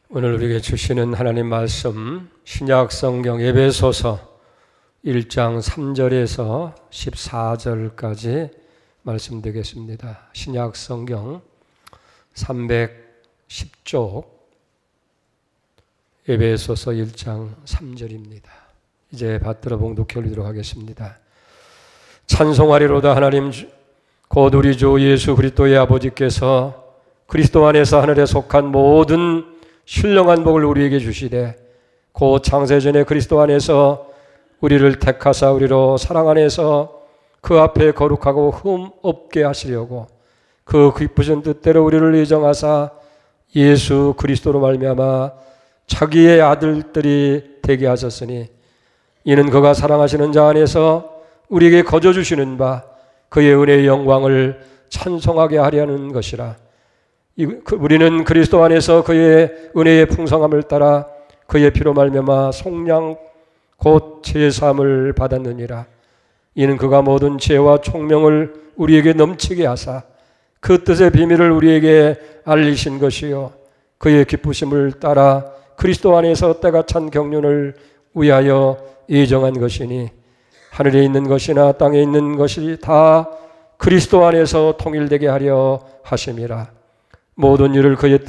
오늘 우리에게 주시는 하나님 말씀 신약 성경 에베소서 1장 3절에서 14절까지 말씀드리겠습니다. 신약 성경 310쪽 에베소서 1장 3절입니다. 이제 받들어 봉독해 올리도록 하겠습니다. 찬송하리로다 하나님 곧 우리 주 예수 그리스도의 아버지께서 그리스도 안에서 하늘에 속한 모든 신령한 복을 우리에게 주시되 곧 창세전에 그리스도 안에서 우리를 택하사 우리로 사랑 안에서 그 앞에 거룩하고 흠 없게 하시려고 그 기쁘신 뜻대로 우리를 예정하사 예수 그리스도로 말미암아 자기의 아들들이 되게 하셨으니 이는 그가 사랑하시는 자 안에서 우리에게 거저 주시는 바 그의 은혜의 영광을 찬송하게 하려는 것이라. 우리는 그리스도 안에서 그의 은혜의 풍성함을 따라 그의 피로 말미암아 속량 곧 제사함을 받았느니라. 이는 그가 모든 지혜와 총명을 우리에게 넘치게 하사 그 뜻의 비밀을 우리에게 알리신 것이요 그의 기쁘심을 따라 그리스도 안에서 때가 찬 경륜을 위하여 예정한 것이니 하늘에 있는 것이나 땅에 있는 것이 다 그리스도 안에서 통일되게 하려 하심이라. 모든 일을 그의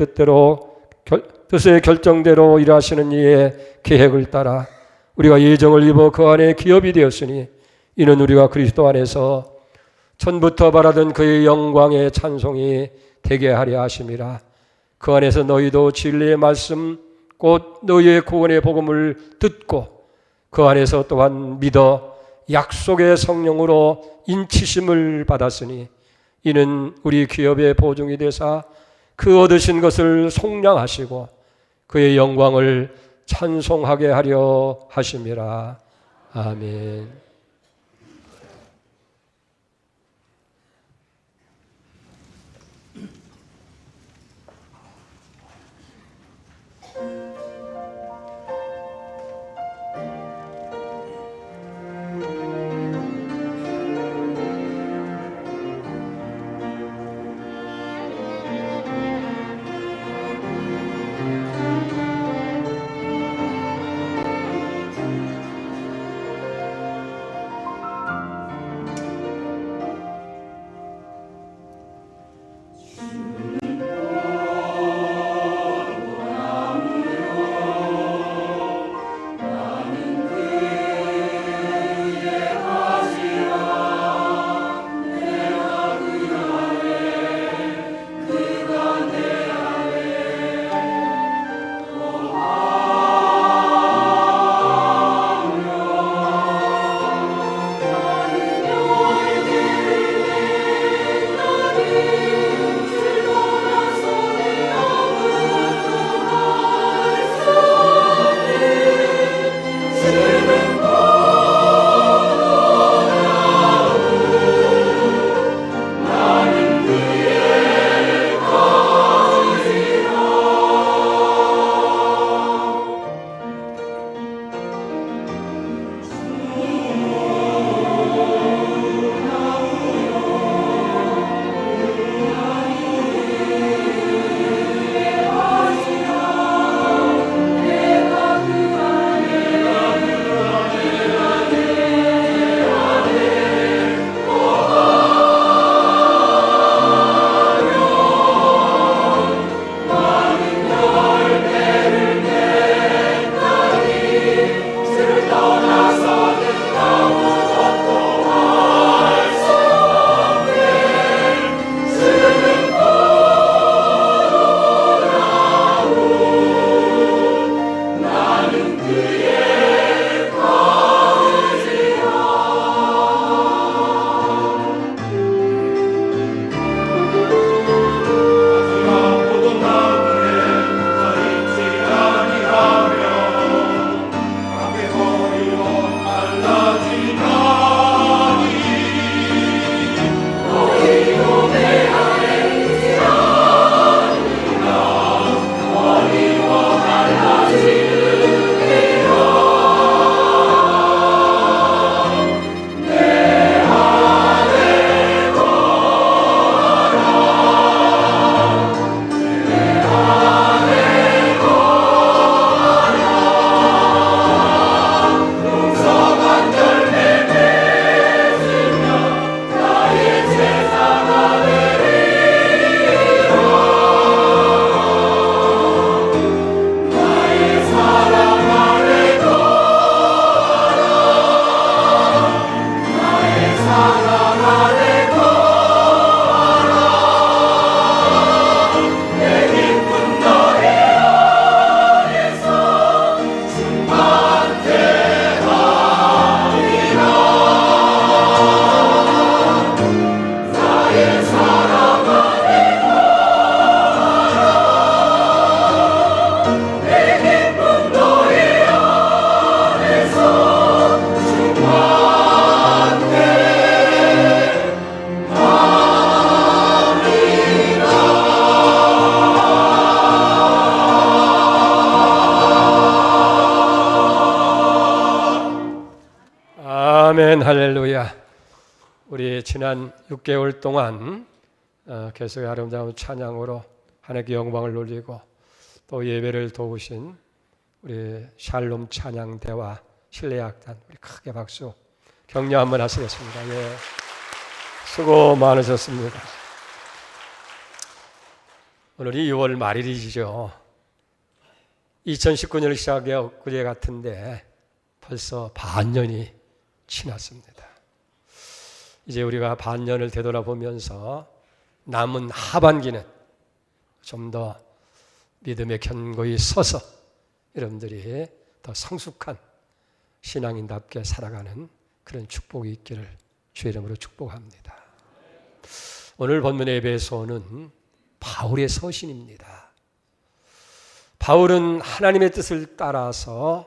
뜻의 결정대로 일하시는 이의 계획을 따라 우리가 예정을 입어 그 안에 기업이 되었으니 이는 우리가 그리스도 안에서 전부터 바라던 그의 영광의 찬송이 되게 하려 하심이라. 그 안에서 너희도 진리의 말씀 곧 너희의 구원의 복음을 듣고 그 안에서 또한 믿어 약속의 성령으로 인치심을 받았으니 이는 우리 기업의 보증이 되사 그 얻으신 것을 속량하시고 그의 영광을 찬송하게 하려 하심이라. 아멘. 아멘, 할렐루야. 우리 지난 6개월 동안 계속 아름다운 찬양으로 하나님께 영광을 돌리고 또 예배를 도우신 우리 샬롬 찬양대와 실내악단, 우리 크게 박수 격려 한번 하시겠습니다. 예, 수고 많으셨습니다. 오늘이 6월 말일이죠. 2019년을 시작해 엊그제 같은데 벌써 반년이 지났습니다. 이제 우리가 반년을 되돌아보면서 남은 하반기는 좀 더 믿음의 견고히 서서 여러분들이 더 성숙한 신앙인답게 살아가는 그런 축복이 있기를 주의 이름으로 축복합니다. 오늘 본문의 에베소는 바울의 서신입니다. 바울은 하나님의 뜻을 따라서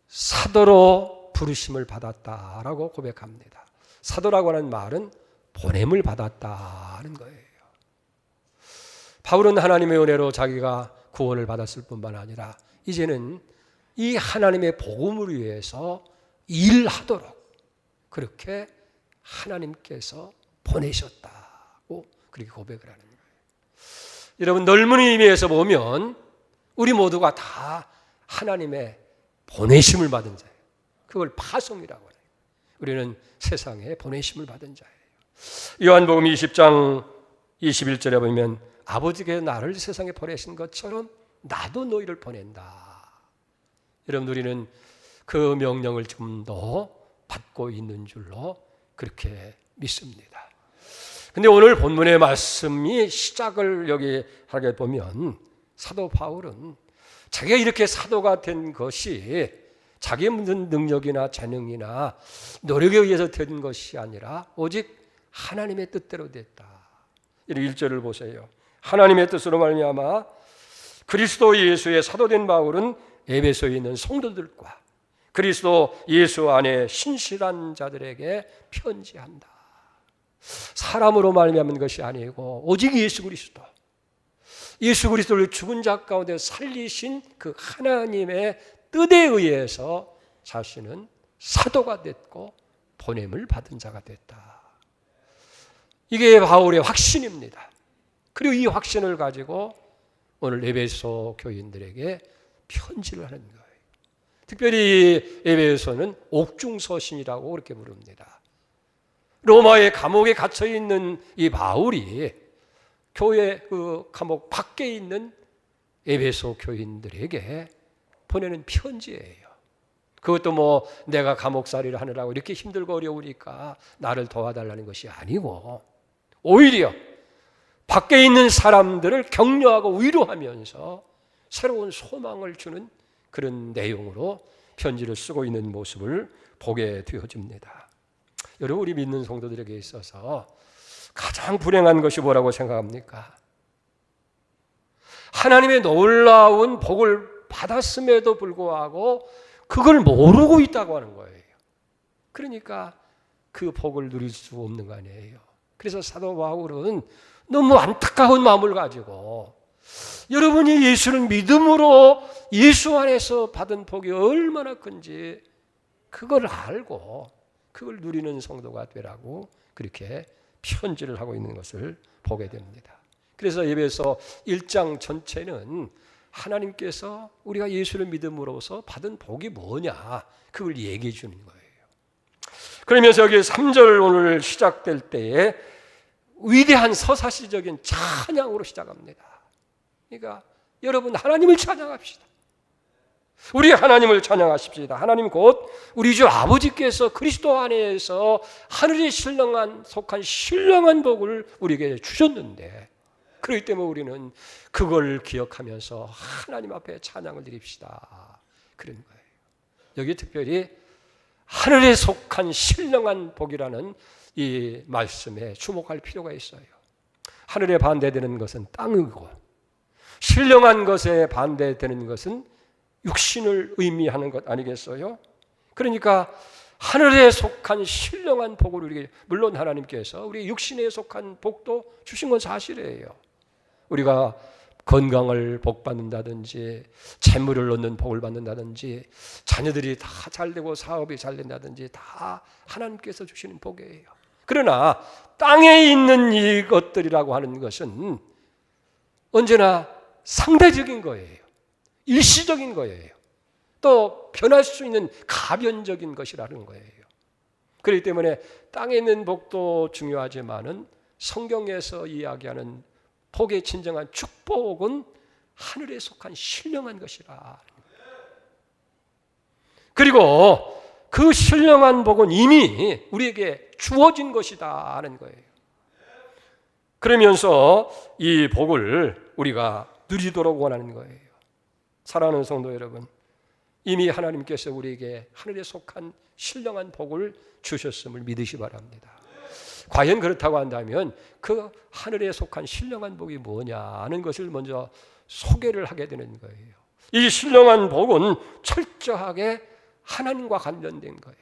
사도로 부르심을 받았다라고 고백합니다. 사도라고 하는 말은 보냄을 받았다는 거예요. 바울은 하나님의 은혜로 자기가 구원을 받았을 뿐만 아니라 이제는 이 하나님의 복음을 위해서 일하도록 그렇게 하나님께서 보내셨다고 그렇게 고백을 하는 거예요. 여러분, 넓은 의미에서 보면 우리 모두가 다 하나님의 보내심을 받은 자예요. 그걸 파송이라고 해요. 우리는 세상에 보내심을 받은 자예요. 요한복음 20장 21절에 보면 아버지께서 나를 세상에 보내신 것처럼 나도 너희를 보낸다. 여러분, 우리는 그 명령을 좀 더 받고 있는 줄로 그렇게 믿습니다. 근데 오늘 본문의 말씀이 시작을 여기 하게 보면 사도 바울은 자기가 이렇게 사도가 된 것이 자기의 무슨 능력이나 재능이나 노력에 의해서 된 것이 아니라 오직 하나님의 뜻대로 됐다. 이 1절을 보세요. 하나님의 뜻으로 말미암아 그리스도 예수의 사도된 바울은 에베소에 있는 성도들과 그리스도 예수 안에 신실한 자들에게 편지한다. 사람으로 말미암은 것이 아니고 오직 예수 그리스도를 죽은 자 가운데 살리신 그 하나님의 뜻에 의해서 자신은 사도가 됐고 보냄을 받은 자가 됐다. 이게 바울의 확신입니다. 그리고 이 확신을 가지고 오늘 에베소 교인들에게 편지를 하는 거예요. 특별히 에베소는 옥중서신이라고 그렇게 부릅니다. 로마의 감옥에 갇혀 있는 이 바울이 교회 그 감옥 밖에 있는 에베소 교인들에게 보내는 편지예요. 그것도 뭐 내가 감옥살이를 하느라고 이렇게 힘들고 어려우니까 나를 도와달라는 것이 아니고 오히려 밖에 있는 사람들을 격려하고 위로하면서 새로운 소망을 주는 그런 내용으로 편지를 쓰고 있는 모습을 보게 되어집니다. 여러분, 우리 믿는 성도들에게 있어서 가장 불행한 것이 뭐라고 생각합니까? 하나님의 놀라운 복을 받았음에도 불구하고 그걸 모르고 있다고 하는 거예요. 그러니까 그 복을 누릴 수 없는 거 아니에요. 그래서 사도 바울은 너무 안타까운 마음을 가지고 여러분이 예수를 믿음으로 예수 안에서 받은 복이 얼마나 큰지 그걸 알고 그걸 누리는 성도가 되라고 그렇게 편지를 하고 있는 것을 보게 됩니다. 그래서 에베소 1장 전체는 하나님께서 우리가 예수를 믿음으로써 받은 복이 뭐냐 그걸 얘기해 주는 거예요. 그러면서 여기 3절 오늘 시작될 때에 위대한 서사시적인 찬양으로 시작합니다. 그러니까 여러분, 하나님을 찬양합시다. 우리 하나님을 찬양하십시다. 하나님 곧 우리 주 아버지께서 그리스도 안에서 하늘에 속한 신령한 복을 우리에게 주셨는데 그렇기 때문에 우리는 그걸 기억하면서 하나님 앞에 찬양을 드립시다. 그런 거예요. 여기 특별히 하늘에 속한 신령한 복이라는 이 말씀에 주목할 필요가 있어요. 하늘에 반대되는 것은 땅이고 신령한 것에 반대되는 것은 육신을 의미하는 것 아니겠어요? 그러니까 하늘에 속한 신령한 복을 우리에게, 물론 하나님께서 우리 육신에 속한 복도 주신 건 사실이에요. 우리가 건강을 복받는다든지 재물을 얻는 복을 받는다든지 자녀들이 다 잘되고 사업이 잘된다든지 다 하나님께서 주시는 복이에요. 그러나 땅에 있는 이것들이라고 하는 것은 언제나 상대적인 거예요. 일시적인 거예요. 또 변할 수 있는 가변적인 것이라는 거예요. 그렇기 때문에 땅에 있는 복도 중요하지만은 성경에서 이야기하는 복의 진정한 축복은 하늘에 속한 신령한 것이라. 그리고 그 신령한 복은 이미 우리에게 주어진 것이다 하는 거예요. 그러면서 이 복을 우리가 누리도록 원하는 거예요. 사랑하는 성도 여러분, 이미 하나님께서 우리에게 하늘에 속한 신령한 복을 주셨음을 믿으시 바랍니다. 과연 그렇다고 한다면 그 하늘에 속한 신령한 복이 뭐냐 하는 것을 먼저 소개를 하게 되는 거예요. 이 신령한 복은 철저하게 하나님과 관련된 거예요.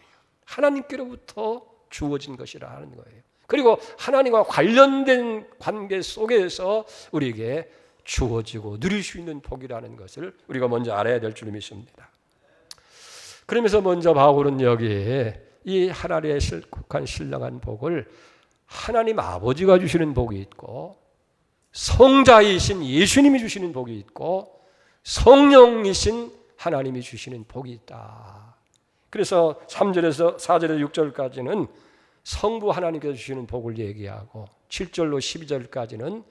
하나님께로부터 주어진 것이라 하는 거예요. 그리고 하나님과 관련된 관계 속에서 우리에게 주어지고 누릴 수 있는 복이라는 것을 우리가 먼저 알아야 될 줄 믿습니다. 그러면서 먼저 바울은 여기에 이 하늘에 속한 신령한 복을 하나님 아버지가 주시는 복이 있고 성자이신 예수님이 주시는 복이 있고 성령이신 하나님이 주시는 복이 있다. 그래서 3절에서 4절에서 6절까지는 성부 하나님께서 주시는 복을 얘기하고 7절로 12절까지는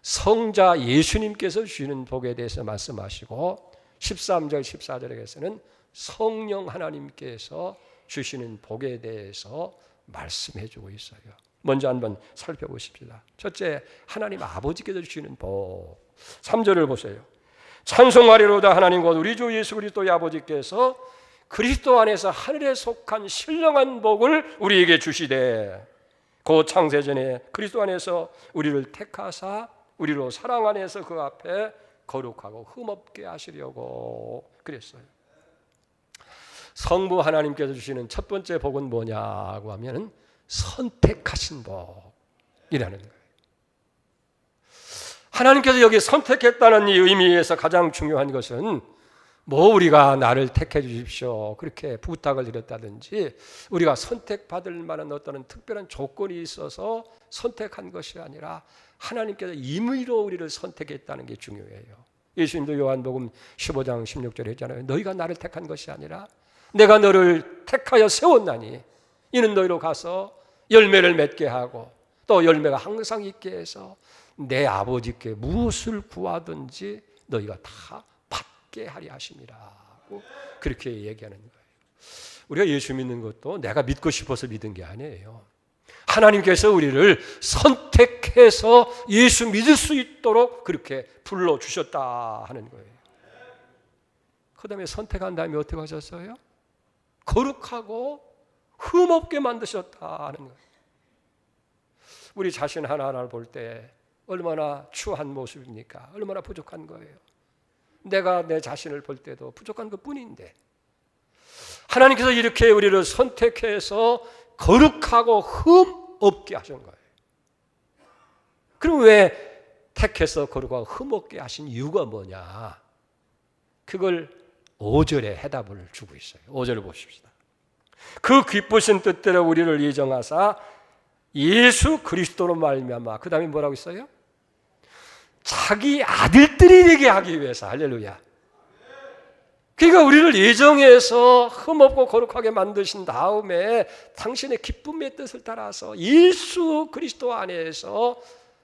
성자 예수님께서 주시는 복에 대해서 말씀하시고 13절 14절에서는 성령 하나님께서 주시는 복에 대해서 말씀해 주고 있어요. 먼저 한번 살펴보십시다. 첫째, 하나님 아버지께서 주시는 복. 3절을 보세요. 찬송하리로다 하나님 곧 우리 주 예수 그리스도의 아버지께서 그리스도 안에서 하늘에 속한 신령한 복을 우리에게 주시되 그 창세전에 그리스도 안에서 우리를 택하사 우리로 사랑 안에서 그 앞에 거룩하고 흠없게 하시려고 그랬어요. 성부 하나님께서 주시는 첫 번째 복은 뭐냐고 하면 선택하신 복이라는 거예요. 하나님께서 여기 선택했다는 이 의미에서 가장 중요한 것은 뭐 우리가 나를 택해 주십시오 그렇게 부탁을 드렸다든지 우리가 선택받을 만한 어떤 특별한 조건이 있어서 선택한 것이 아니라 하나님께서 임의로 우리를 선택했다는 게 중요해요. 예수님도 요한복음 15장 16절에 했잖아요. 너희가 나를 택한 것이 아니라 내가 너를 택하여 세웠나니 이는 너희로 가서 열매를 맺게 하고 또 열매가 항상 있게 해서 내 아버지께 무엇을 구하든지 너희가 다 받게 하리 하심이라고 그렇게 얘기하는 거예요. 우리가 예수 믿는 것도 내가 믿고 싶어서 믿은 게 아니에요. 하나님께서 우리를 선택해서 예수 믿을 수 있도록 그렇게 불러주셨다 하는 거예요. 그 다음에 선택한 다음에 어떻게 하셨어요? 거룩하고 흠없게 만드셨다 하는 거예요. 우리 자신 하나하나를 볼 때 얼마나 추한 모습입니까? 얼마나 부족한 거예요. 내가 내 자신을 볼 때도 부족한 것뿐인데 하나님께서 이렇게 우리를 선택해서 거룩하고 흠 없게 하신 거예요. 그럼 왜 택해서 거룩하고 흠 없게 하신 이유가 뭐냐? 그걸 5절에 해답을 주고 있어요. 5절을 보십시다. 그 기쁘신 뜻대로 우리를 예정하사 예수 그리스도로 말미암아 그 다음에 뭐라고 있어요? 자기 아들들이 되게 하기 위해서. 할렐루야. 그러니까 우리를 예정해서 흠없고 거룩하게 만드신 다음에 당신의 기쁨의 뜻을 따라서 예수 그리스도 안에서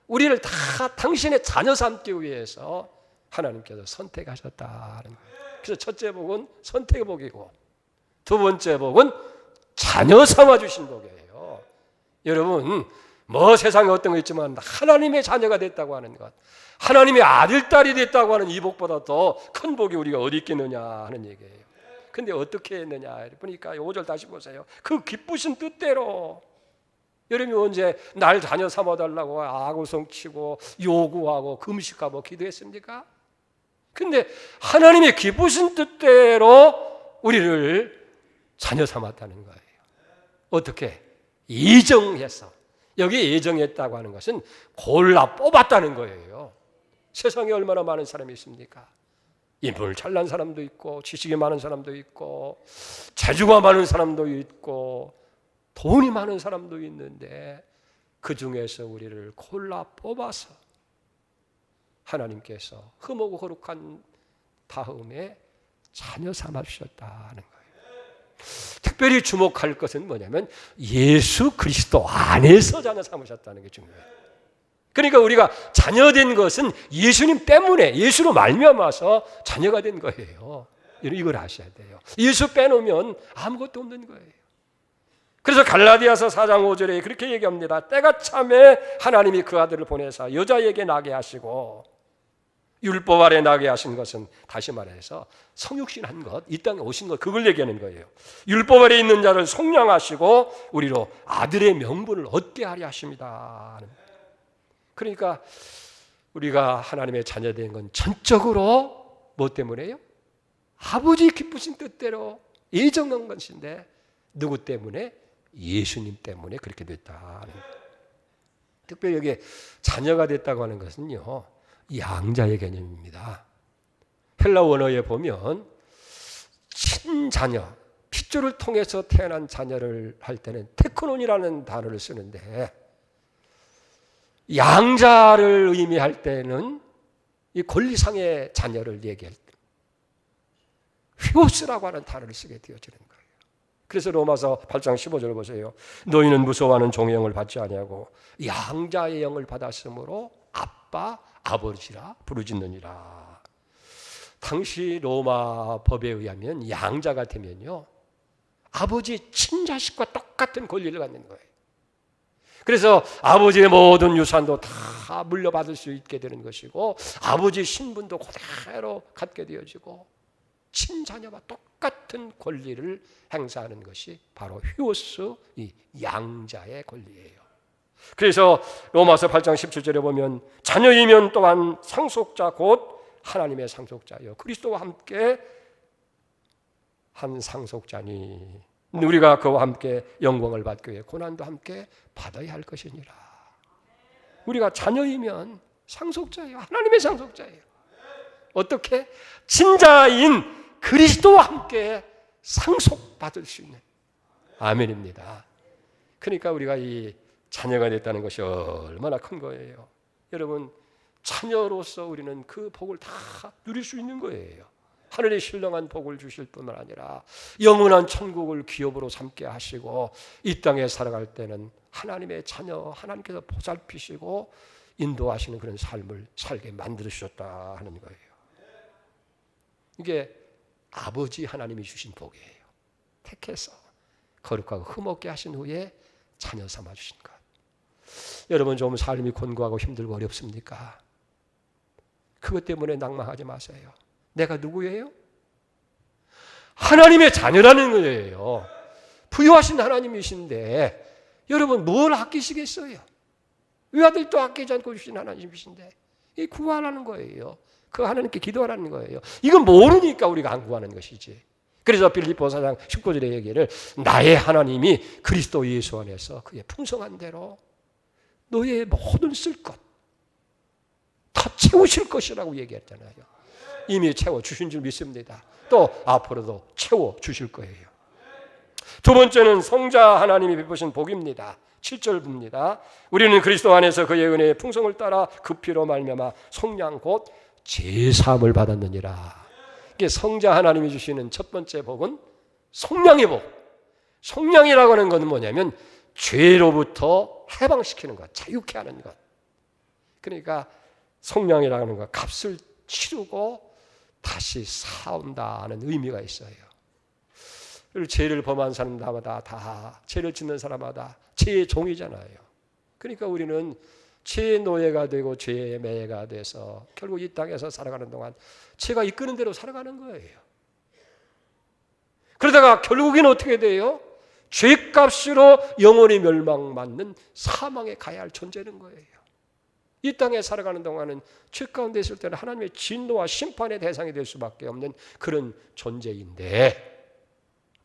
우리를 다 당신의 자녀 삼기 위해서 하나님께서 선택하셨다는 거예요. 그래서 첫째 복은 선택의 복이고 두 번째 복은 자녀 삼아 주신 복이에요. 여러분 뭐 세상에 어떤 거 있지만 하나님의 자녀가 됐다고 하는 것, 하나님의 아들, 딸이 됐다고 하는 이 복보다 더 큰 복이 우리가 어디 있겠느냐 하는 얘기예요. 근데 어떻게 했느냐 보니까 5절 다시 보세요. 그 기쁘신 뜻대로. 여러분이 언제 날 자녀 삼아달라고 아구성치고 요구하고 금식하고 기도했습니까? 근데 하나님의 기쁘신 뜻대로 우리를 자녀 삼았다는 거예요. 어떻게? 예정해서. 여기 예정했다고 하는 것은 골라 뽑았다는 거예요. 세상에 얼마나 많은 사람이 있습니까? 인물 잘난 사람도 있고 지식이 많은 사람도 있고 재주가 많은 사람도 있고 돈이 많은 사람도 있는데 그 중에서 우리를 골라 뽑아서 하나님께서 흠하고 거룩한 다음에 자녀 삼아 주셨다는 거예요. 특별히 주목할 것은 뭐냐면 예수 그리스도 안에서 자녀 삼으셨다는 게 중요해요. 그러니까 우리가 자녀된 것은 예수님 때문에, 예수로 말미암아서 자녀가 된 거예요. 이걸 아셔야 돼요. 예수 빼놓으면 아무것도 없는 거예요. 그래서 갈라디아서 4장 5절에 그렇게 얘기합니다. 때가 참에 하나님이 그 아들을 보내사 여자에게 나게 하시고, 율법 아래 나게 하신 것은 다시 말해서 성육신한 것, 이 땅에 오신 것, 그걸 얘기하는 거예요. 율법 아래 있는 자를 속량하시고 우리로 아들의 명분을 얻게 하려 하십니다. 그러니까 우리가 하나님의 자녀된 건 전적으로 뭐 때문에요? 아버지 기쁘신 뜻대로 예정한 것인데 누구 때문에? 예수님 때문에 그렇게 됐다. 특별히 여기 자녀가 됐다고 하는 것은요, 양자의 개념입니다. 헬라 원어에 보면 친자녀, 핏줄을 통해서 태어난 자녀를 할 때는 테크논이라는 단어를 쓰는데, 양자를 의미할 때는 이 권리상의 자녀를 얘기할 때 휘오스라고 하는 단어를 쓰게 되어지는 거예요. 그래서 로마서 8장 15절 보세요. 너희는 무서워하는 종의 영을 받지 아니하고 양자의 영을 받았으므로 아빠, 아버지라 부르짖느니라. 당시 로마 법에 의하면 양자가 되면요, 아버지 친자식과 똑같은 권리를 갖는 거예요. 그래서 아버지의 모든 유산도 다 물려받을 수 있게 되는 것이고, 아버지 신분도 그대로 갖게 되어지고, 친자녀와 똑같은 권리를 행사하는 것이 바로 휴오스, 이 양자의 권리예요. 그래서 로마서 8장 17절에 보면 자녀이면 또한 상속자 곧 하나님의 상속자요 그리스도와 함께 한 상속자니 우리가 그와 함께 영광을 받기 위해 고난도 함께 받아야 할 것이니라. 우리가 자녀이면 상속자예요. 하나님의 상속자예요. 어떻게? 친자인 그리스도와 함께 상속받을 수 있는, 아멘입니다. 그러니까 우리가 이 자녀가 됐다는 것이 얼마나 큰 거예요. 여러분, 자녀로서 우리는 그 복을 다 누릴 수 있는 거예요. 하늘의 신령한 복을 주실 뿐만 아니라 영원한 천국을 기업으로 삼게 하시고, 이 땅에 살아갈 때는 하나님의 자녀, 하나님께서 보살피시고 인도하시는 그런 삶을 살게 만들어주셨다 하는 거예요. 이게 아버지 하나님이 주신 복이에요. 택해서 거룩하고 흠없게 하신 후에 자녀 삼아 주신 것. 여러분, 좀 삶이 곤고하고 힘들고 어렵습니까? 그것 때문에 낭망하지 마세요. 내가 누구예요? 하나님의 자녀라는 거예요. 부유하신 하나님이신데 여러분 뭘 아끼시겠어요? 외아들도 아끼지 않고 주신 하나님이신데 이 구하라는 거예요. 그 하나님께 기도하라는 거예요. 이건 모르니까 우리가 안 구하는 것이지. 그래서 빌립보서 4장 19절의 얘기를 나의 하나님이 그리스도 예수 안에서 그의 풍성한 대로 너의 모든 쓸 것 다 채우실 것이라고 얘기했잖아요. 이미 채워주신 줄 믿습니다. 또 앞으로도 채워주실 거예요. 두 번째는 성자 하나님이 베푸신 복입니다. 7절 봅니다. 우리는 그리스도 안에서 그의 은혜의 풍성을 따라 그 피로 말미암아 속량 곧 제사함을 받았느니라. 이게 성자 하나님이 주시는 첫 번째 복은 속량의 복. 속량이라고 하는 것은 뭐냐면 죄로부터 해방시키는 것, 자유케 하는 것. 그러니까 속량이라고 하는 것, 값을 치르고 다시 사온다는 의미가 있어요. 죄를 범한 사람마다 다 죄를 짓는 사람마다 죄의 종이잖아요. 그러니까 우리는 죄의 노예가 되고 죄의 매가 돼서 결국 이 땅에서 살아가는 동안 죄가 이끄는 대로 살아가는 거예요. 그러다가 결국에는 어떻게 돼요? 죄값으로 영원히 멸망받는 사망에 가야 할 존재는 거예요. 이 땅에 살아가는 동안은 죄 가운데 있을 때는 하나님의 진노와 심판의 대상이 될 수밖에 없는 그런 존재인데,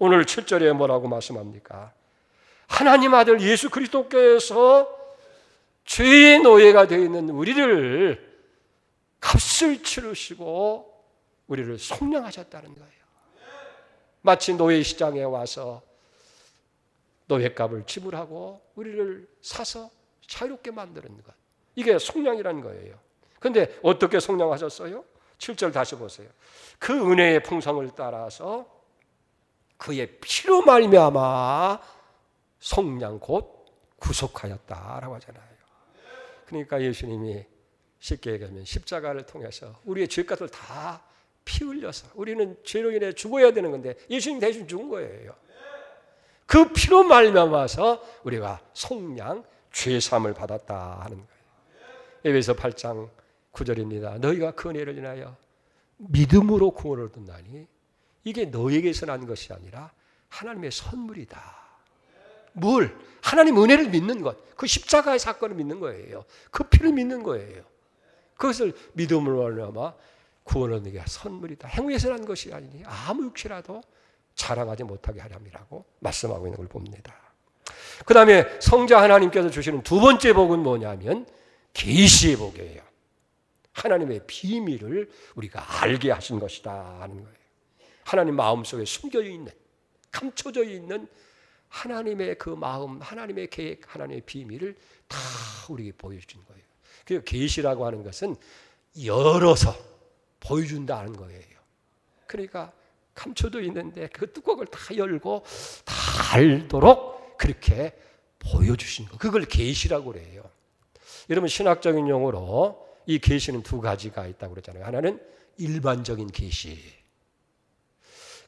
오늘 7절에 뭐라고 말씀합니까? 하나님 아들 예수 그리스도께서 죄의 노예가 되어 있는 우리를 값을 치르시고 우리를 속량하셨다는 거예요. 마치 노예 시장에 와서 노예값을 지불하고 우리를 사서 자유롭게 만드는 것. 이게 속량이라는 거예요. 그런데 어떻게 속량하셨어요? 7절 다시 보세요. 그 은혜의 풍성을 따라서 그의 피로 말미암아 속량 곧 구속하였다라고 하잖아요. 그러니까 예수님이 쉽게 얘기하면 십자가를 통해서 우리의 죄값을 다 피 흘려서 우리는 죄로 인해 죽어야 되는 건데 예수님 대신 죽은 거예요. 그 피로 말미암아서 우리가 속량 죄사함을 받았다 하는 거예요. 에베소 8장 9절입니다. 너희가 그 은혜를 인하여 믿음으로 구원을 얻었나니 이게 너에게서 난 것이 아니라 하나님의 선물이다. 뭘? 하나님 은혜를 믿는 것. 그 십자가의 사건을 믿는 거예요. 그 피를 믿는 거예요. 그것을 믿음으로 말미암아 구원을 얻는 게 선물이다. 행위에서 난 것이 아니니 아무 육체라도 자랑하지 못하게 하렴이라고 말씀하고 있는 걸 봅니다. 그 다음에 성자 하나님께서 주시는 두 번째 복은 뭐냐면 계시의 복이에요. 하나님의 비밀을 우리가 알게 하신 것이다 하는 거예요. 하나님 마음속에 숨겨져 있는, 감춰져 있는 하나님의 그 마음, 하나님의 계획, 하나님의 비밀을 다 우리에게 보여준 거예요. 그 계시라고 하는 것은 열어서 보여준다는 거예요. 그러니까 감춰져 있는데 그 뚜껑을 다 열고 다 알도록 그렇게 보여주신 거. 그걸 계시라고 그래요. 여러분 신학적인 용어로 이 계시는 두 가지가 있다고 그랬잖아요. 하나는 일반적인 계시.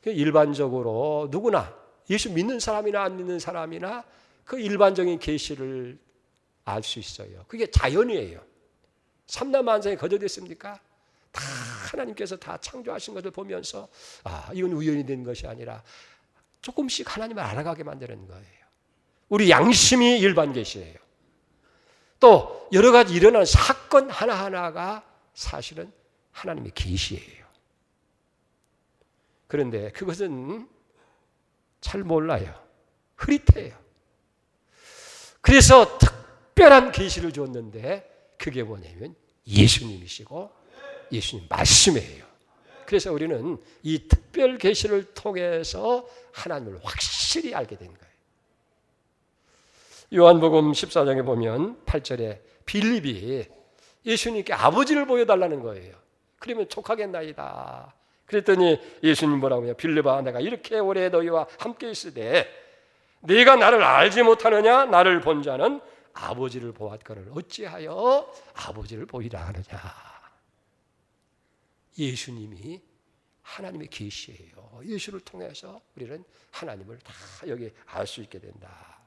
일반적으로 누구나 예수 믿는 사람이나 안 믿는 사람이나 그 일반적인 계시를 알 수 있어요. 그게 자연이에요. 삼라만상에 거저됐습니까? 다 하나님께서 다 창조하신 것을 보면서 이건 우연히 된 것이 아니라 조금씩 하나님을 알아가게 만드는 거예요. 우리 양심이 일반 계시예요. 또 여러 가지 일어나는 사건 하나하나가 사실은 하나님의 계시예요. 그런데 그것은 잘 몰라요. 흐릿해요. 그래서 특별한 계시를 줬는데 그게 뭐냐면 예수님이시고 예수님 말씀이에요. 그래서 우리는 이 특별 계시를 통해서 하나님을 확실히 알게 된 거예요. 요한복음 14장에 보면 8절에 빌립이 예수님께 아버지를 보여달라는 거예요. 그러면 족하겠나이다. 그랬더니 예수님 뭐라고 해요? 빌립아, 내가 이렇게 오래 너희와 함께 있으되 네가 나를 알지 못하느냐? 나를 본 자는 아버지를 보았거늘 어찌하여 아버지를 보이라 하느냐? 예수님이 하나님의 계시예요. 예수를 통해서 우리는 하나님을 다 여기 알 수 있게 된다.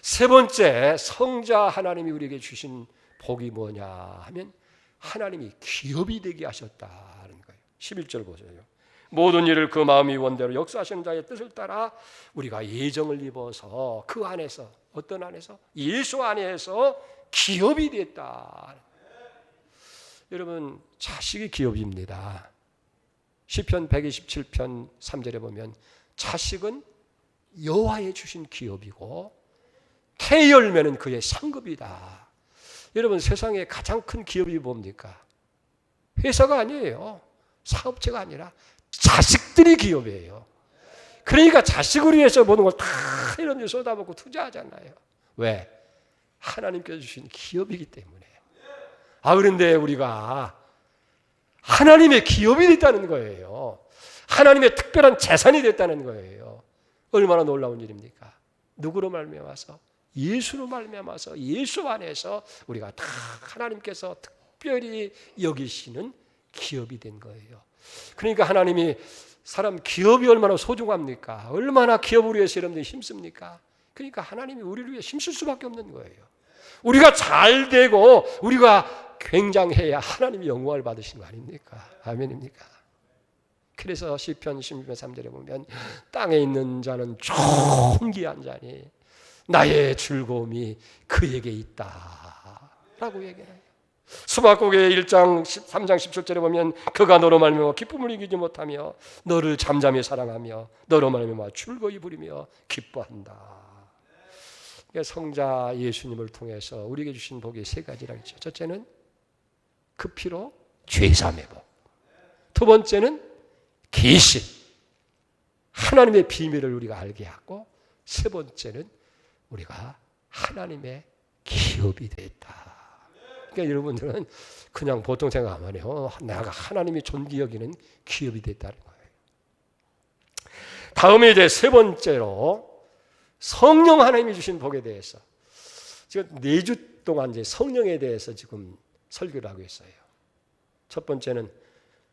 세 번째, 성자 하나님이 우리에게 주신 복이 뭐냐 하면 하나님이 기업이 되게 하셨다는 거예요. 11절 보세요. 모든 일을 그 마음이 원대로 역사하시는 자의 뜻을 따라 우리가 예정을 입어서 그 안에서, 어떤 안에서? 예수 안에서 기업이 됐다. 여러분, 자식이 기업입니다. 시편 127편 3절에 보면 자식은 여호와의 주신 기업이고 태열매는 그의 상급이다. 여러분, 세상에 가장 큰 기업이 뭡니까? 회사가 아니에요. 사업체가 아니라 자식들이 기업이에요. 그러니까 자식을 위해서 모든 걸 다 이런 데 쏟아붓고 투자하잖아요. 왜? 하나님께서 주신 기업이기 때문에. 그런데 우리가 하나님의 기업이 됐다는 거예요. 하나님의 특별한 재산이 됐다는 거예요. 얼마나 놀라운 일입니까? 누구로 말미암아서? 예수로 말미암아서 예수 안에서 우리가 다 하나님께서 특별히 여기시는 기업이 된 거예요. 그러니까 하나님이 사람 기업이 얼마나 소중합니까? 얼마나 기업을 위해서 여러분들이 힘씁니까? 그러니까 하나님이 우리를 위해 힘쓸 수밖에 없는 거예요. 우리가 잘 되고 우리가 굉장해야 하나님이 영광을 받으시는 거 아닙니까? 아멘입니까? 그래서 시편 16편 3절에 보면 땅에 있는 자는 존귀한 자니 나의 즐거움이 그에게 있다 라고 얘기해요. 수박국의 1장 3장 17절에 보면 그가 너로 말미암아 기쁨을 이기지 못하며 너를 잠잠히 사랑하며 너로 말미암아 즐거이 부리며 기뻐한다. 성자 예수님을 통해서 우리에게 주신 복이 세 가지라고 했죠. 첫째는 그 피로 죄사함 회복. 두 번째는 계시. 하나님의 비밀을 우리가 알게 하고, 세 번째는 우리가 하나님의 기업이 됐다. 그러니까 여러분들은 그냥 보통 생각 안 해요. 내가 하나님이 존귀 여기는 기업이 됐다는 거예요. 다음에 이제 세 번째로 성령 하나님이 주신 복에 대해서 지금 4주 동안 이제 성령에 대해서 지금 설교를 하고 있어요. 첫 번째는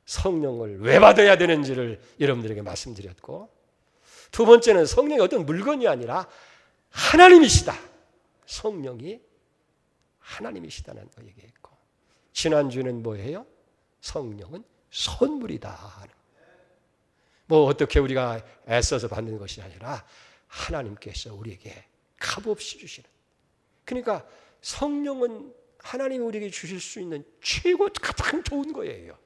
성령을 왜 받아야 되는지를 여러분들에게 말씀드렸고, 두 번째는 성령이 어떤 물건이 아니라 하나님이시다. 성령이 하나님이시다는 거 얘기했고, 지난주에는 뭐예요? 성령은 선물이다. 뭐 어떻게 우리가 애써서 받는 것이 아니라 하나님께서 우리에게 값없이 주시는. 그러니까 성령은 하나님이 우리에게 주실 수 있는 최고 가장 좋은 거예요.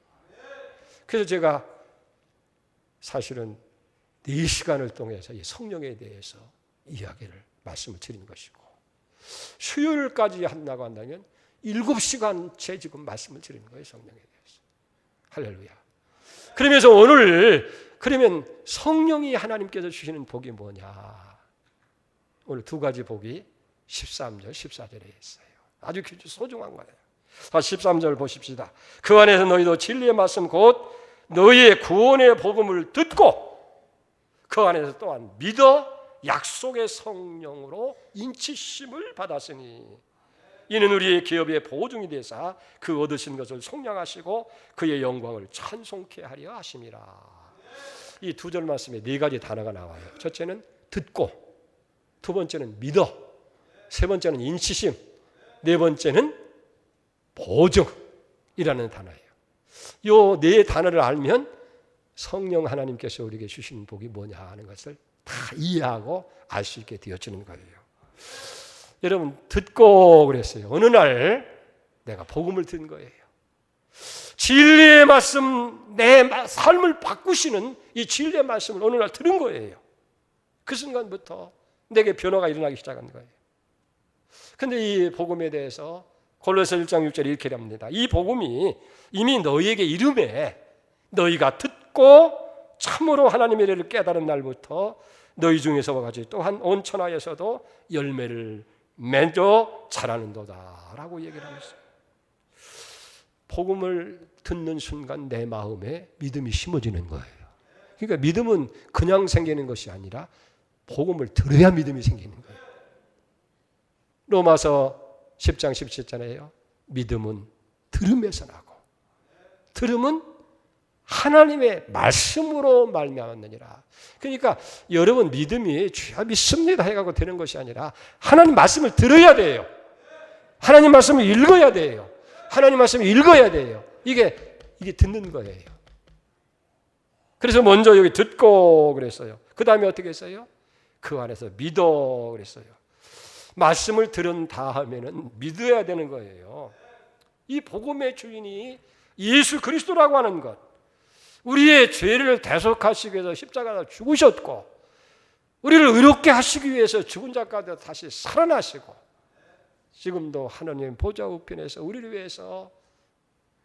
그래서 제가 사실은 4시간을 통해서 이 성령에 대해서 이야기를 말씀을 드린 것이고, 수요일까지 한다고 한다면 7시간째 지금 말씀을 드리는 거예요. 성령에 대해서. 할렐루야. 그러면서 오늘 그러면 성령이 하나님께서 주시는 복이 뭐냐? 오늘 2가지 복이 13절, 14절에 있어요. 아주 소중한 거예요. 13절 보십시다. 그 안에서 너희도 진리의 말씀 곧 너희의 구원의 복음을 듣고 그 안에서 또한 믿어 약속의 성령으로 인치심을 받았으니 이는 우리의 기업의 보증이 되사 그 얻으신 것을 속량하시고 그의 영광을 찬송케 하려 하심이라. 이 2절 말씀에 4가지 단어가 나와요. 첫째는 듣고, 두 번째는 믿어, 세 번째는 인치심, 네 번째는 보증이라는 단어예요. 이 4단어를 알면 성령 하나님께서 우리에게 주신 복이 뭐냐 하는 것을 다 이해하고 알 수 있게 되어지는 거예요. 여러분, 듣고 그랬어요. 어느 날 내가 복음을 듣는 거예요. 진리의 말씀, 내 삶을 바꾸시는 이 진리의 말씀을 어느 날 들은 거예요. 그 순간부터 내게 변화가 일어나기 시작한 거예요. 그런데 이 복음에 대해서 골로새 1장 6절에 이렇게 합니다. 이 복음이 이미 너희에게 이름에 너희가 듣고 참으로 하나님의 일을 깨달은 날부터 너희 중에서와 같이 또한 온 천하에서도 열매를 맺어 자라는도다 라고 얘기를 하고 있어요. 복음을 듣는 순간 내 마음에 믿음이 심어지는 거예요. 그러니까 믿음은 그냥 생기는 것이 아니라 복음을 들어야 믿음이 생기는 거예요. 로마서 10장 17절에요. 믿음은 들음에서 나고 들음은 하나님의 말씀으로 말미암았느니라. 그러니까 여러분 믿음이 주야 믿습니다 해가고 되는 것이 아니라 하나님 말씀을 들어야 돼요. 하나님 말씀을 읽어야 돼요. 하나님 말씀을 읽어야 돼요. 이게 듣는 거예요. 그래서 먼저 여기 듣고 그랬어요. 그 다음에 어떻게 했어요? 그 안에서 믿어 그랬어요. 말씀을 들은 다음에는 믿어야 되는 거예요. 이 복음의 주인이 예수 그리스도라고 하는 것, 우리의 죄를 대속하시기 위해서 십자가에 죽으셨고 우리를 의롭게 하시기 위해서 죽은 자 가운데 다시 살아나시고 지금도 하나님 보좌 우편에서 우리를 위해서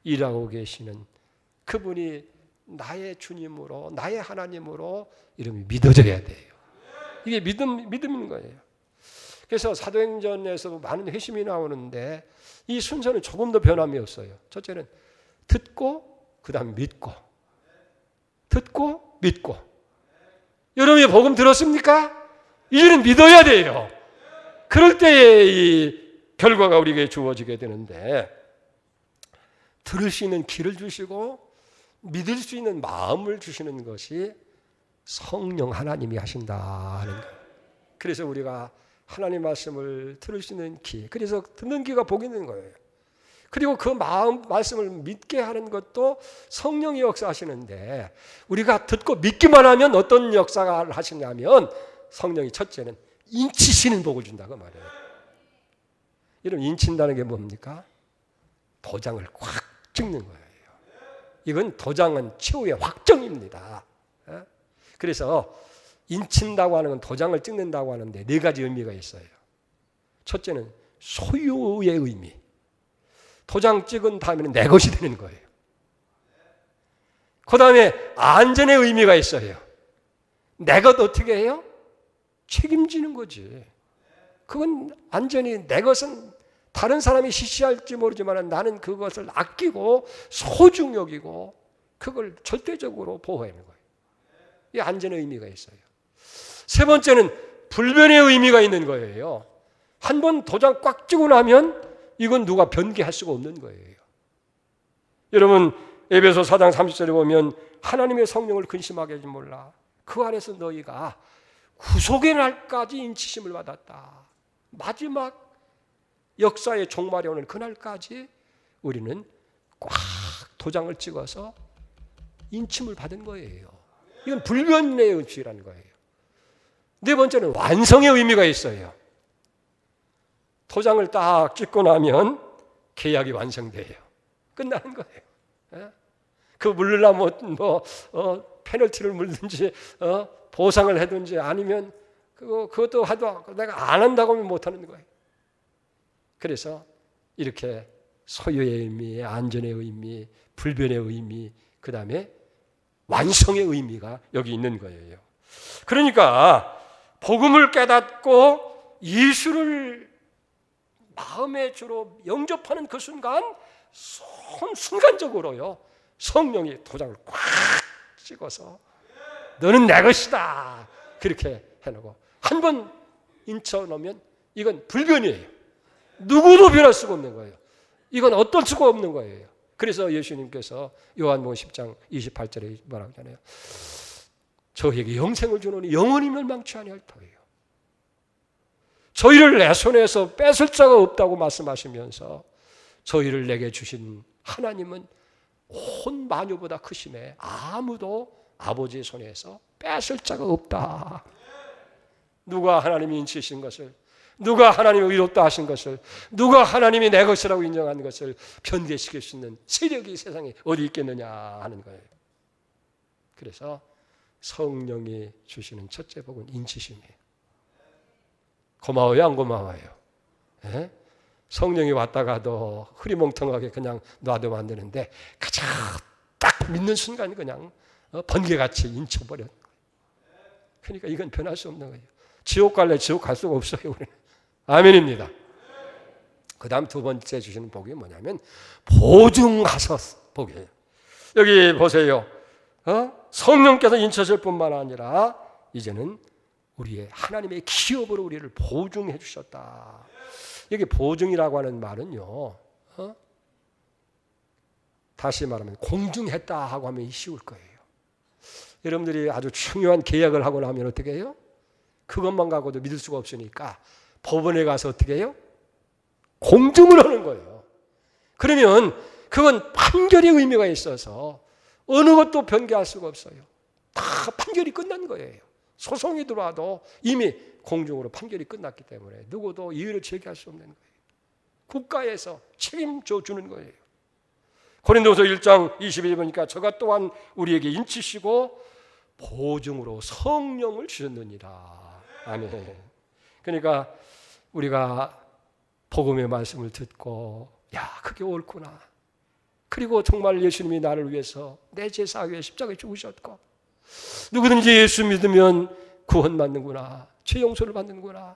일하고 계시는 그분이 나의 주님으로 나의 하나님으로 이름이 믿어져야 돼요. 이게 믿음인 거예요. 그래서 사도행전에서 많은 회심이 나오는데 이 순서는 조금 더 변함이 없어요. 첫째는 듣고 그 다음 믿고, 듣고 믿고. 여러분이 복음 들었습니까? 이제는 믿어야 돼요. 그럴 때에 이 결과가 우리에게 주어지게 되는데 들을 수 있는 귀를 주시고 믿을 수 있는 마음을 주시는 것이 성령 하나님이 하신다는 거예요. 그래서 우리가 하나님 말씀을 들을 수 있는 귀, 그래서 듣는 귀가 복이 있는 거예요. 그리고 그 말씀을 믿게 하는 것도 성령이 역사하시는데 우리가 듣고 믿기만 하면 어떤 역사를 하시냐면 성령이 첫째는 인치시는 복을 준다고 말해요. 여러분 인친다는 게 뭡니까? 도장을 꽉 찍는 거예요. 이건 도장은 최후의 확정입니다. 그래서 인친다고 하는 건 도장을 찍는다고 하는데 4가지 의미가 있어요. 첫째는 소유의 의미. 도장 찍은 다음에는 내 것이 되는 거예요. 그 다음에 안전의 의미가 있어요. 내 것 어떻게 해요? 책임지는 거지. 그건 안전히 내 것은 다른 사람이 시시할지 모르지만 나는 그것을 아끼고 소중히 여기고 그걸 절대적으로 보호하는 거예요. 이 안전의 의미가 있어요. 세 번째는 불변의 의미가 있는 거예요. 한 번 도장 꽉 찍고 나면 이건 누가 변개할 수가 없는 거예요. 여러분 에베소 4장 30절에 보면 하나님의 성령을 근심하게 하지 몰라. 그 안에서 너희가 구속의 날까지 인치심을 받았다. 마지막 역사의 종말이 오는 그날까지 우리는 꽉 도장을 찍어서 인침을 받은 거예요. 이건 불변의 의미라는 거예요. 네 번째는 완성의 의미가 있어요. 도장을 딱 찍고 나면 계약이 완성돼요. 끝나는 거예요. 그 물르려면 페널티를 물든지 보상을 하든지 아니면 그것도 하도 내가 안 한다고 하면 못 하는 거예요. 그래서 이렇게 소유의 의미, 안전의 의미, 불변의 의미, 그 다음에 완성의 의미가 여기 있는 거예요. 그러니까 복음을 깨닫고 예수를 마음의 주로 영접하는 그 순간적으로요, 성령이 도장을 꽉 찍어서 너는 내 것이다 그렇게 해놓고 한 번 인쳐놓으면 이건 불변이에요. 누구도 변할 수가 없는 거예요. 이건 어떨 수가 없는 거예요. 그래서 예수님께서 요한복음 10장 28절에 말하잖아요. 저에게 영생을 주노니 영원히 멸망치 아니할 터예요. 저희를 내 손에서 뺏을 자가 없다고 말씀하시면서 저희를 내게 주신 하나님은 온 만유보다 크심에 아무도 아버지의 손에서 뺏을 자가 없다. 누가 하나님이 인치신 것을, 누가 하나님이 의롭다 하신 것을, 누가 하나님이 내 것이라고 인정한 것을 변개시킬 수 있는 세력이 세상에 어디 있겠느냐 하는 거예요. 그래서 성령이 주시는 첫째 복은 인치심이에요. 고마워요, 안 고마워요? 예? 성령이 왔다가도 흐리멍텅하게 그냥 놔두면 안 되는데 가장 딱 믿는 순간 그냥 번개같이 인쳐버려. 그러니까 이건 변할 수 없는 거예요. 지옥 갈래 지옥 갈 수가 없어요. 우리는. 아멘입니다. 그 다음 두 번째 주시는 복이 뭐냐면 보증하서 복이에요. 여기 보세요. 성령께서 인쳐질 뿐만 아니라 이제는 우리의 하나님의 기업으로 우리를 보증해 주셨다. 여기 보증이라고 하는 말은요, 다시 말하면 공증했다 하고 하면 쉬울 거예요. 여러분들이 아주 중요한 계약을 하고 나면 어떻게 해요? 그것만 갖고도 믿을 수가 없으니까 법원에 가서 어떻게 해요? 공증을 하는 거예요. 그러면 그건 판결의 의미가 있어서 어느 것도 변개할 수가 없어요. 다 판결이 끝난 거예요. 소송이 들어와도 이미 공중으로 판결이 끝났기 때문에 누구도 이의를 제기할 수 없는 거예요. 국가에서 책임져 주는 거예요. 고린도서 1장 22절 보니까 저가 또한 우리에게 인치시고 보증으로 성령을 주셨느니라. 아멘. 그러니까 우리가 복음의 말씀을 듣고 야 그게 옳구나. 그리고 정말 예수님이 나를 위해서 내 제사 위에 십자가에 죽으셨고 누구든지 예수 믿으면 구원받는구나. 죄 용서를 받는구나.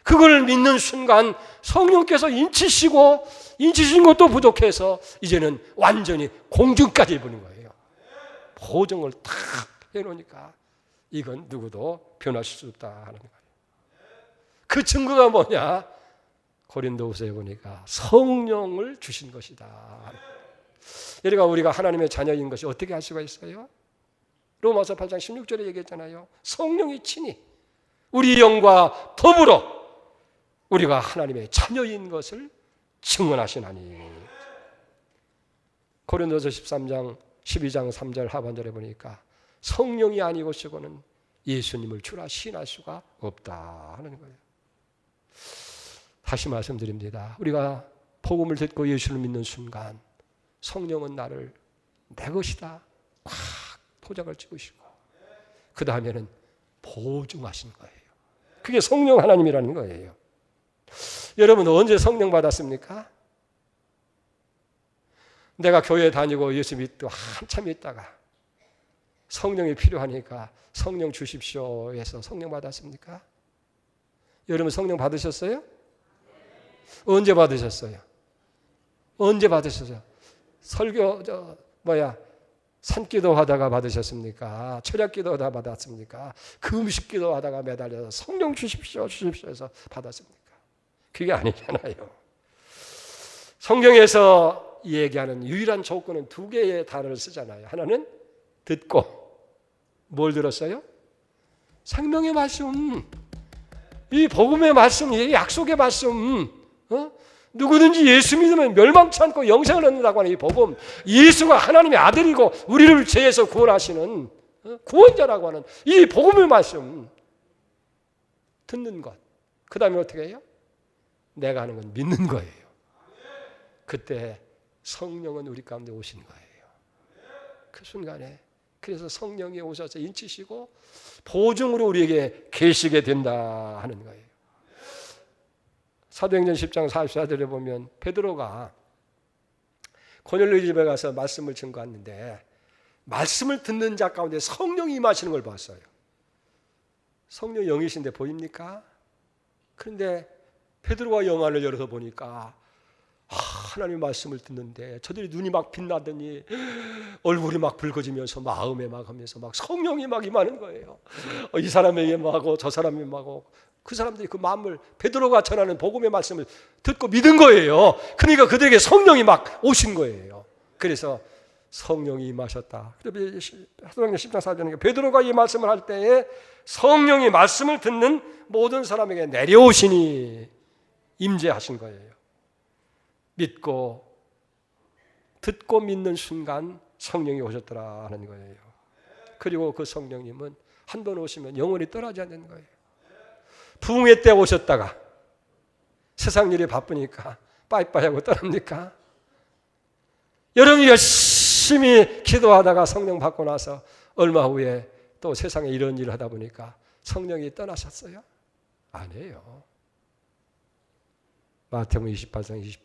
그걸 믿는 순간 성령께서 인치신 것도 부족해서 이제는 완전히 공증까지 해보는 거예요. 보증을 탁 해놓으니까 이건 누구도 변화할 수 없다 하는 거예요. 그 증거가 뭐냐? 고린도후서에 보니까 성령을 주신 것이다. 그러니까 우리가 하나님의 자녀인 것이 어떻게 할 수가 있어요? 로마서 8장 16절에 얘기했잖아요. 성령이 친히 우리 영과 더불어 우리가 하나님의 자녀인 것을 증언하시나니. 고린도서 13장 12장 3절 하반절에 보니까 성령이 아니고서는 예수님을 주라 시인할 수가 없다 하는 거예요. 다시 말씀드립니다. 우리가 복음을 듣고 예수를 믿는 순간 성령은 나를 내 것이다 꽉 도장을 찍으시고 그 다음에는 보증하신 거예요. 그게 성령 하나님이라는 거예요. 여러분 언제 성령 받았습니까? 내가 교회 다니고 예수 믿고 한참 있다가 성령이 필요하니까 성령 주십시오 해서 성령 받았습니까? 여러분 성령 받으셨어요? 언제 받으셨어요? 언제 받으셨어요? 설교 산기도 하다가 받으셨습니까? 철야기도 하다가 받았습니까? 금식기도 하다가 매달려서 성령 주십시오 해서 받았습니까? 그게 아니잖아요. 성경에서 얘기하는 유일한 조건은 두 개의 단어를 쓰잖아요. 하나는 듣고, 뭘 들었어요? 생명의 말씀, 이 복음의 말씀, 이 약속의 말씀. 누구든지 예수 믿으면 멸망치 않고 영생을 얻는다고 하는 이 복음, 예수가 하나님의 아들이고 우리를 죄에서 구원하시는 구원자라고 하는 이 복음의 말씀 듣는 것. 그 다음에 어떻게 해요? 내가 하는 건 믿는 거예요. 그때 성령은 우리 가운데 오신 거예요. 그 순간에 그래서 성령이 오셔서 인치시고 보증으로 우리에게 계시게 된다 하는 거예요. 사도행전 10장 44절에 보면 베드로가 고넬료 집에 가서 말씀을 증거했는데 말씀을 듣는 자 가운데 성령이 임하시는 걸 봤어요. 성령 영이신데 보입니까? 그런데 베드로가 영안을 열어서 보니까 하나님 말씀을 듣는데 저들이 눈이 막 빛나더니 얼굴이 막 붉어지면서 마음에 막 하면서 막 성령이 막 임하는 거예요. 이 사람에게 임하고 저 사람에게 임하고 그 사람들이 그 마음을 베드로가 전하는 복음의 말씀을 듣고 믿은 거예요. 그러니까 그들에게 성령이 막 오신 거예요. 그래서 성령이 임하셨다. 사도행전 10장 4절에 베드로가 이 말씀을 할 때에 성령이 말씀을 듣는 모든 사람에게 내려오시니 임재하신 거예요. 믿고 듣고 믿는 순간 성령이 오셨더라 하는 거예요. 그리고 그 성령님은 한 번 오시면 영원히 떠나지 않는 거예요. 부흥회 때 오셨다가 세상 일이 바쁘니까 빠이빠이 하고 떠납니까? 여러분이 열심히 기도하다가 성령 받고 나서 얼마 후에 또 세상에 이런 일을 하다 보니까 성령이 떠나셨어요? 아니에요. 마태복음 28장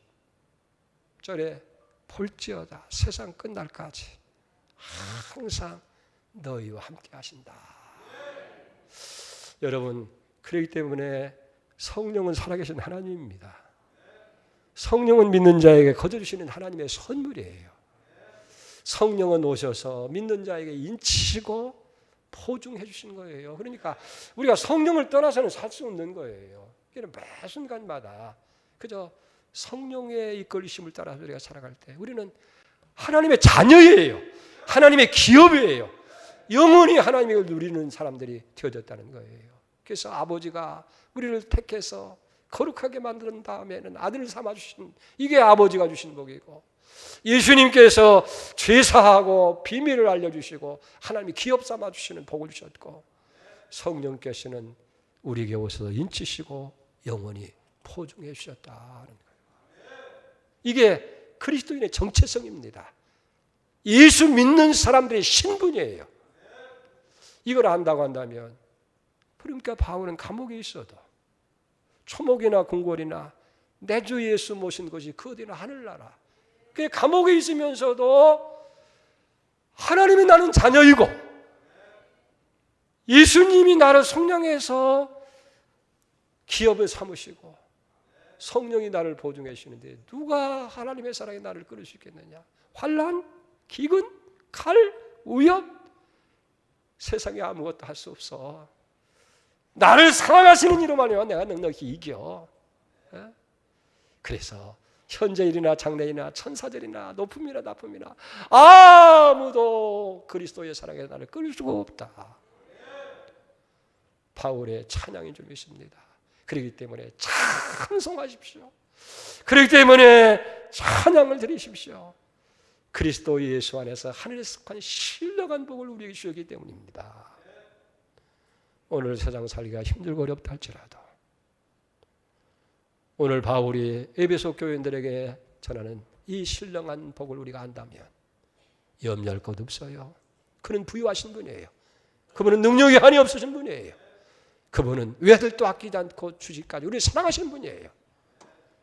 20절에 볼지어다 세상 끝날까지 항상 너희와 함께 하신다. 여러분 그렇기 때문에 성령은 살아계신 하나님입니다. 성령은 믿는 자에게 거두시는 하나님의 선물이에요. 성령은 오셔서 믿는 자에게 인치시고 포중해 주신 거예요. 그러니까 우리가 성령을 떠나서는 살 수 없는 거예요. 매 순간마다 그저 성령의 이끌리심을 따라서 우리가 살아갈 때 우리는 하나님의 자녀예요. 하나님의 기업이에요. 영원히 하나님을 누리는 사람들이 되어졌다는 거예요. 그래서 아버지가 우리를 택해서 거룩하게 만든 다음에는 아들을 삼아주신 이게 아버지가 주신 복이고 예수님께서 죄사하고 비밀을 알려주시고 하나님이 기업 삼아주시는 복을 주셨고 성령께서는 우리에게 오셔서 인치시고 영원히 포중해 주셨다는 거예요. 이게 그리스도인의 정체성입니다. 예수 믿는 사람들의 신분이에요. 이걸 안다고 한다면 그러니까 바울은 감옥에 있어도 초목이나 궁궐이나 내 주 예수 모신 것이 그 어디나 하늘나라. 그 감옥에 있으면서도 하나님이 나는 자녀이고 예수님이 나를 속량해서 기업을 삼으시고 성령이 나를 보증해 주시는데 누가 하나님의 사랑에 나를 끌을 수 있겠느냐? 환난, 기근, 칼, 위협 세상에 아무것도 할 수 없어. 나를 사랑하시는 이로만이야 내가 넉넉히 이겨. 그래서 현재일이나 장래일이나 천사들이나 높음이나 낮음이나 아무도 그리스도의 사랑에 나를 끌 수가 없다. 바울의 찬양인 줄 믿습니다. 그렇기 때문에 찬송하십시오. 그렇기 때문에 찬양을 드리십시오. 그리스도 예수 안에서 하늘에 속한 신령한 복을 우리에게 주셨기 때문입니다. 오늘 세상 살기가 힘들고 어렵다 할지라도 오늘 바울이 에베소 교인들에게 전하는 이 신령한 복을 우리가 안다면 염려할 것 없어요. 그는 부유하신 분이에요. 그분은 능력이 한이 없으신 분이에요. 그분은 외아들도 아끼지 않고 주시까지 우리를 사랑하시는 분이에요.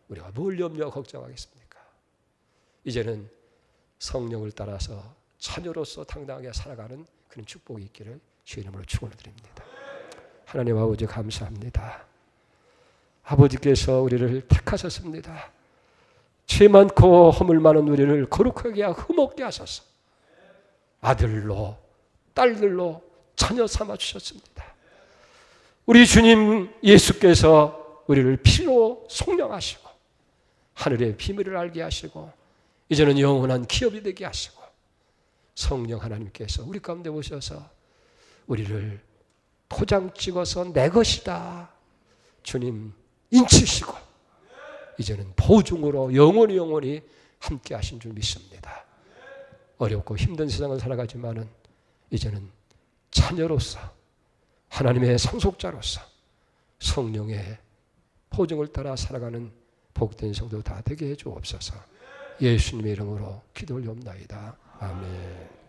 우리가 뭘 염려 걱정하겠습니까? 이제는 성령을 따라서 자녀로서 당당하게 살아가는 그런 축복이 있기를 주의 이름으로 축원드립니다. 하나님 아버지 감사합니다. 아버지께서 우리를 택하셨습니다. 죄 많고 허물 많은 우리를 거룩하게 흠없게 하셔서 아들로 딸들로 자녀 삼아 주셨습니다. 우리 주님 예수께서 우리를 피로 속량하시고 하늘의 비밀을 알게 하시고 이제는 영원한 기업이 되게 하시고 성령 하나님께서 우리 가운데 오셔서 우리를 도장 찍어서 내 것이다 주님 인치시고 이제는 보증으로 영원히 함께 하신 줄 믿습니다. 어렵고 힘든 세상을 살아가지만은 이제는 자녀로서 하나님의 상속자로서 성령의 보증을 따라 살아가는 복된 성도 다 되게 해 주옵소서. 예수님의 이름으로 기도 올리옵나이다. 아멘.